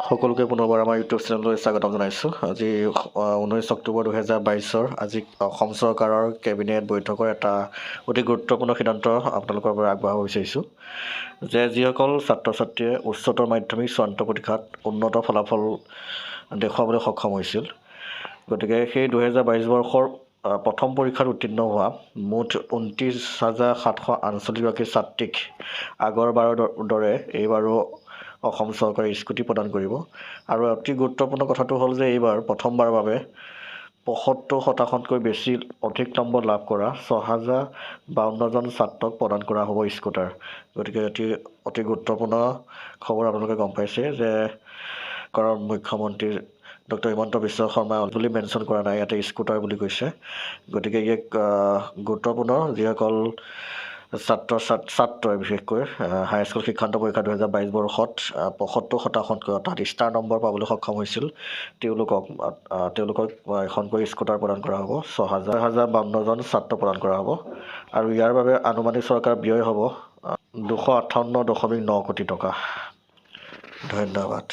সকলোকে পুনৰবাৰ আমাৰ ইউটিউব চেনেললৈ স্বাগতম জনাইছোঁ। আজি 19 অক্টোবৰ 2022 আজি অসম চৰকাৰৰ কেবিনেট বৈঠকৰ এটা অতি গুৰুত্বপূৰ্ণ সিদ্ধান্ত আপোনালোকৰ পৰা আগবঢ়াব বিচাৰিছোঁ যে যিসকল ছাত্ৰ ছাত্ৰীয়ে উচ্চতৰ মাধ্যমিক চূড়ান্ত পৰীক্ষাত উন্নত ফলাফল দেখুৱাবলৈ সক্ষম হৈছিল, গতিকে সেই 2022 বৰ্ষৰ প্ৰথম পৰীক্ষাত উত্তীৰ্ণ হোৱা মুঠ 29,748গৰাকী ছাত্ৰীক আগৰবাৰৰ দৰে এইবাৰো অসম চৰকাৰে স্কুটি প্ৰদান কৰিব। আৰু অতি গুৰুত্বপূৰ্ণ কথাটো হ'ল যে এইবাৰ প্ৰথমবাৰৰ বাবে 75%তকৈ বেছি অধিক নম্বৰ লাভ কৰা 6,052জন ছাত্ৰক প্ৰদান কৰা হ'ব স্কুটাৰ। গতিকে অতি গুৰুত্বপূৰ্ণ খবৰ আপোনালোকে গম পাইছে যে কাৰণ মুখ্যমন্ত্ৰী ডক্টৰ হিমন্ত বিশ্ব শৰ্মাই বুলি মেনশ্যন কৰা নাই, ইয়াতে স্কুটাৰ বুলি কৈছে। গতিকে ই গুৰুত্বপূৰ্ণ যিসকল ছাত্ৰই বিশেষকৈ হাইস্কুল শিক্ষান্ত পৰীক্ষা 2022 বৰ্ষত 75%তকৈ অৰ্থাৎ ষ্টাৰ নম্বৰ পাবলৈ সক্ষম হৈছিল, তেওঁলোকক এখনকৈ স্কুটাৰ প্ৰদান কৰা হ'ব। 6,052জন ছাত্ৰ প্ৰদান কৰা হ'ব আৰু ইয়াৰ বাবে আনুমানিক চৰকাৰ ব্যয় হ'ব 258.9 কোটি টকা। ধন্যবাদ।